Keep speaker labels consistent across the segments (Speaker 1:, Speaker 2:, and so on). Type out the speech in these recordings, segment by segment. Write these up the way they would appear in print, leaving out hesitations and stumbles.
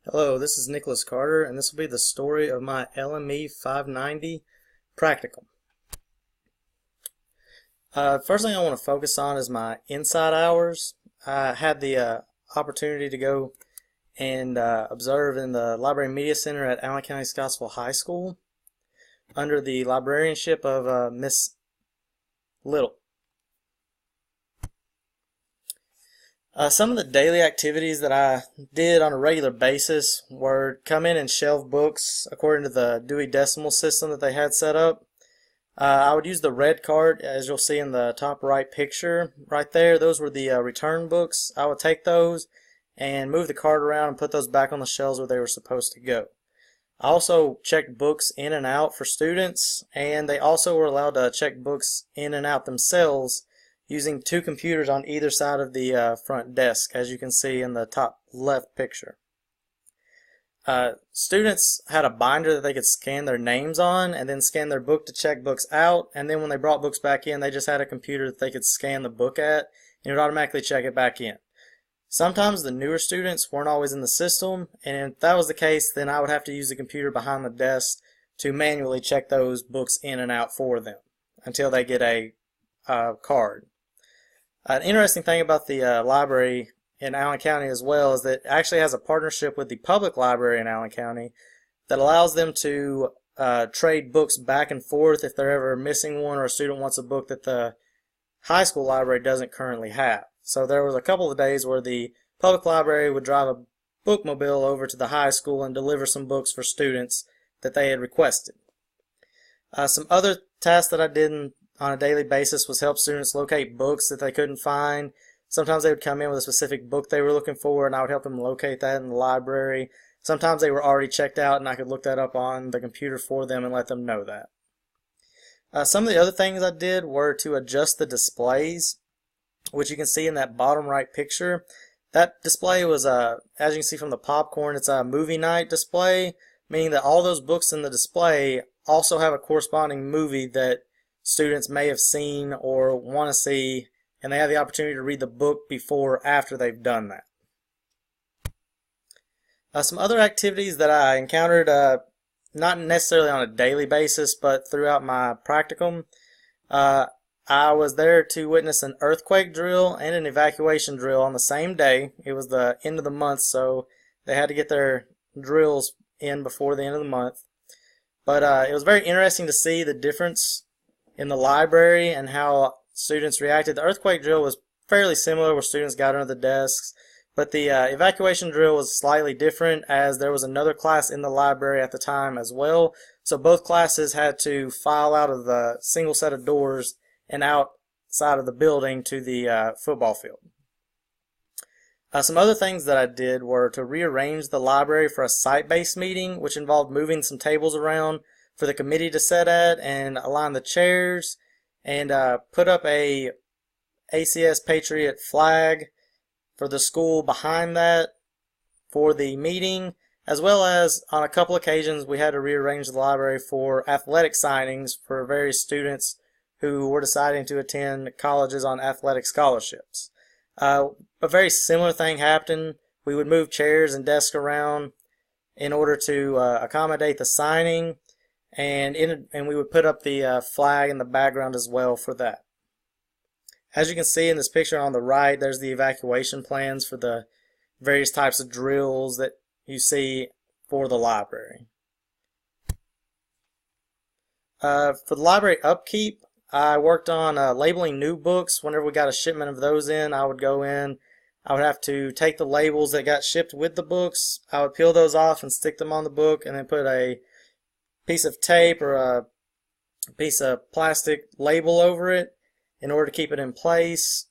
Speaker 1: Hello, this is Nicholas Carter, and this will be the story of my LME 590 practicum. First thing I want to focus on is my inside hours. I had the opportunity to go and observe in the Library Media Center at Allen County Scottsville High School under the librarianship of Miss Little. Some of the daily activities that I did on a regular basis were come in and shelve books according to the Dewey Decimal System that they had set up. I would use the red card, as you'll see in the top right picture right there. Those were the return books. I would take those and move the card around and put those back on the shelves where they were supposed to go. I also checked books in and out for students, and they also were allowed to check books in and out themselves using two computers on either side of the front desk, as you can see in the top left picture. Students had a binder that they could scan their names on and then scan their book to check books out, and then when they brought books back in, they just had a computer that they could scan the book at and it would automatically check it back in. Sometimes the newer students weren't always in the system, and if that was the case, then I would have to use the computer behind the desk to manually check those books in and out for them until they get a card. An interesting thing about the library in Allen County as well is that it actually has a partnership with the public library in Allen County that allows them to trade books back and forth if they're ever missing one or a student wants a book that the high school library doesn't currently have. So there was a couple of days where the public library would drive a bookmobile over to the high school and deliver some books for students that they had requested. Some other tasks that I did on a daily basis was help students locate books that they couldn't find. Sometimes they would come in with a specific book they were looking for, and I would help them locate that in the library. Sometimes they were already checked out, and I could look that up on the computer for them and let them know that. Some of the other things I did were to adjust the displays, which you can see in that bottom right picture. That display was, as you can see from the popcorn, it's a movie night display, meaning that all those books in the display also have a corresponding movie that students may have seen or want to see, and they have the opportunity to read the book before or after they've done that. Some other activities that I encountered, not necessarily on a daily basis, but throughout my practicum, I was there to witness an earthquake drill and an evacuation drill on the same day. It was the end of the month, so they had to get their drills in before the end of the month. But it was very interesting to see the difference in the library and how students reacted. The earthquake drill was fairly similar, where students got under the desks, but the evacuation drill was slightly different, as there was another class in the library at the time as well. So both classes had to file out of the single set of doors and outside of the building to the football field. Some other things that I did were to rearrange the library for a site-based meeting, which involved moving some tables around for the committee to sit at and align the chairs, and put up a ACS Patriot flag for the school behind that for the meeting, as well as on a couple occasions we had to rearrange the library for athletic signings for various students who were deciding to attend colleges on athletic scholarships. A very similar thing happened. We would move chairs and desks around in order to accommodate the signing, and we would put up the flag in the background as well for that. As you can see in this picture on the right, there's the evacuation plans for the various types of drills that you see for the library. For the library upkeep, I worked on labeling new books. Whenever we got a shipment of those in, I would go in. I would have to take the labels that got shipped with the books. I would peel those off and stick them on the book, and then put a piece of tape or a piece of plastic label over it in order to keep it in place.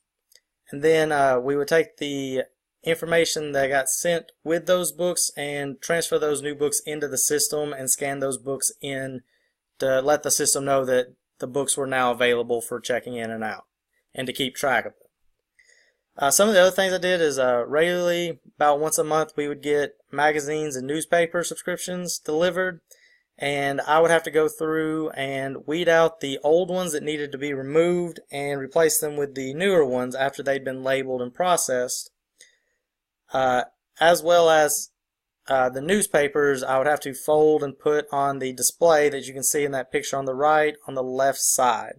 Speaker 1: And then we would take the information that got sent with those books and transfer those new books into the system and scan those books in to let the system know that the books were now available for checking in and out, and to keep track of them. Some of the other things I did is regularly, about once a month, we would get magazines and newspaper subscriptions delivered, and I would have to go through and weed out the old ones that needed to be removed and replace them with the newer ones after they'd been labeled and processed, as well as the newspapers I would have to fold and put on the display that you can see in that picture on the right on the left side.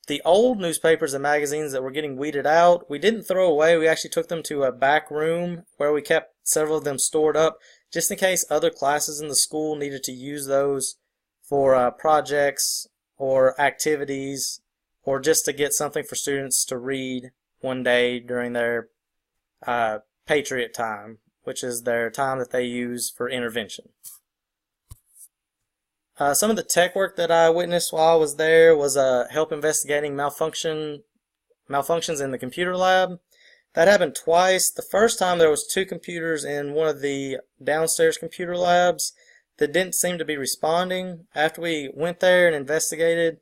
Speaker 1: The old newspapers and magazines that were getting weeded out, we didn't throw away. We actually took them to a back room where we kept several of them stored up just in case other classes in the school needed to use those for projects or activities, or just to get something for students to read one day during their Patriot time, which is their time that they use for intervention. Some of the tech work that I witnessed while I was there was help investigating malfunctions in the computer lab. That happened twice. The first time there was 2 computers in one of the downstairs computer labs that didn't seem to be responding. After we went there and investigated,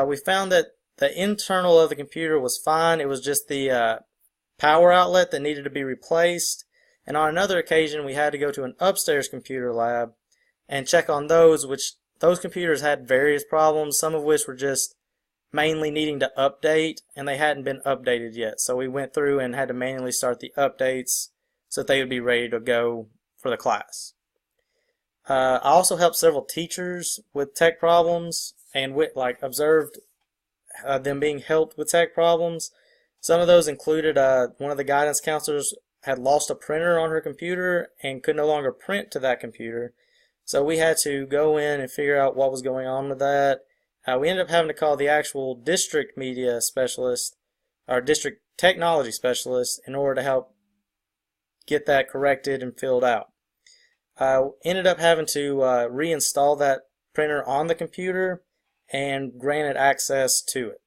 Speaker 1: we found that the internal of the computer was fine. It was just the power outlet that needed to be replaced. And on another occasion, we had to go to an upstairs computer lab and check on those, which those computers had various problems, some of which were just mainly needing to update, and they hadn't been updated yet. So we went through and had to manually start the updates so that they would be ready to go for the class. I also helped several teachers with tech problems and observed them being helped with tech problems. Some of those included one of the guidance counselors had lost a printer on her computer and could no longer print to that computer. So we had to go in and figure out what was going on with that. We ended up having to call the actual district media specialist, or district technology specialist, in order to help get that corrected and filled out. Ended up having to reinstall that printer on the computer and granted access to it.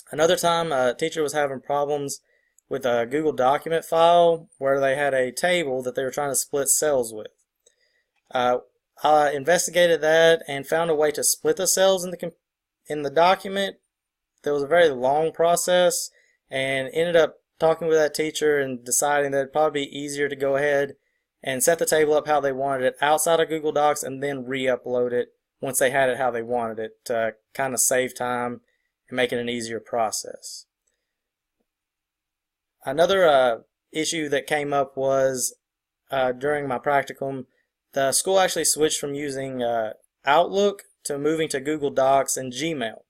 Speaker 1: Another time, a teacher was having problems with a Google document file where they had a table that they were trying to split cells with. I investigated that and found a way to split the cells in the document. There was a very long process, and ended up talking with that teacher and deciding that it'd probably be easier to go ahead and set the table up how they wanted it outside of Google Docs and then re-upload it once they had it how they wanted it, to kind of save time and make it an easier process. Another issue that came up was during my practicum, the school actually switched from using Outlook to moving to Google Docs and Gmail.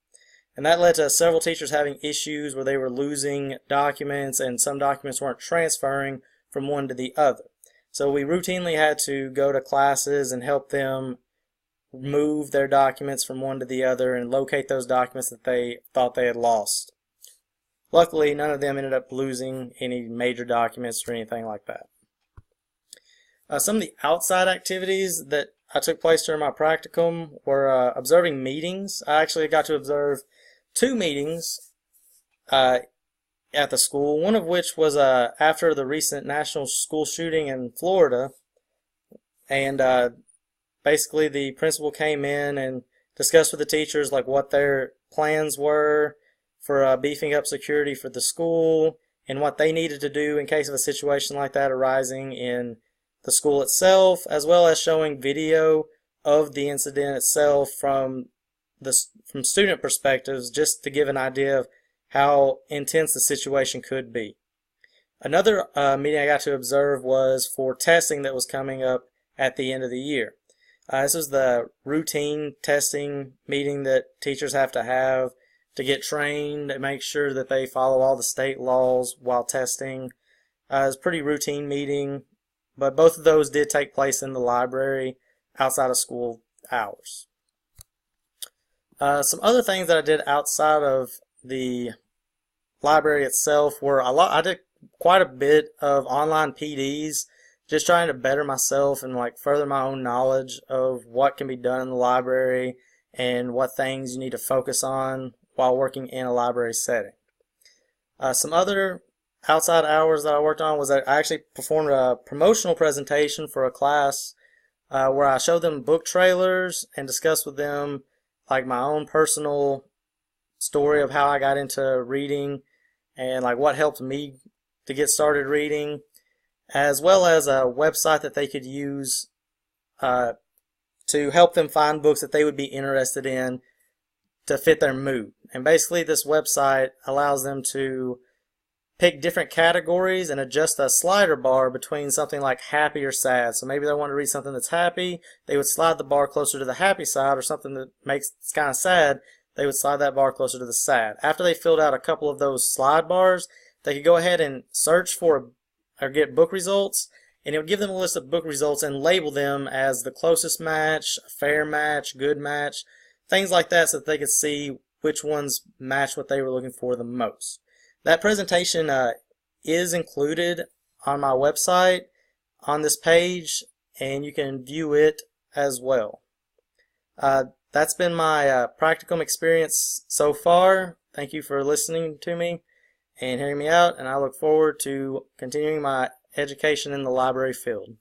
Speaker 1: And that led to several teachers having issues where they were losing documents and some documents weren't transferring from one to the other. So we routinely had to go to classes and help them move their documents from one to the other and locate those documents that they thought they had lost. Luckily, none of them ended up losing any major documents or anything like that. Some of the outside activities that I took place during my practicum were observing meetings. I actually got to observe 2 meetings at the school, one of which was after the recent national school shooting in Florida. And basically the principal came in and discussed with the teachers like what their plans were for beefing up security for the school and what they needed to do in case of a situation like that arising in the school itself, as well as showing video of the incident itself from student perspectives, just to give an idea of how intense the situation could be. Another meeting I got to observe was for testing that was coming up at the end of the year. This was the routine testing meeting that teachers have to get trained and make sure that they follow all the state laws while testing. It was a pretty routine meeting, but both of those did take place in the library outside of school hours. Some other things that I did outside of the library itself were I did quite a bit of online PDs, just trying to better myself and further my own knowledge of what can be done in the library and what things you need to focus on while working in a library setting. Some other outside hours that I worked on was that I actually performed a promotional presentation for a class where I showed them book trailers and discussed with them my own personal story of how I got into reading and what helped me to get started reading, as well as a website that they could use to help them find books that they would be interested in to fit their mood. And basically this website allows them to pick different categories and adjust a slider bar between something like happy or sad. So maybe they want to read something that's happy, they would slide the bar closer to the happy side, or something that makes it's kind of sad, they would slide that bar closer to the sad. After they filled out a couple of those slide bars, they could go ahead and search for or get book results, and it would give them a list of book results and label them as the closest match, fair match, good match, things like that, so that they could see which ones match what they were looking for the most. That presentation is included on my website on this page, and you can view it as well. That's been my practicum experience so far. Thank you for listening to me and hearing me out, and I look forward to continuing my education in the library field.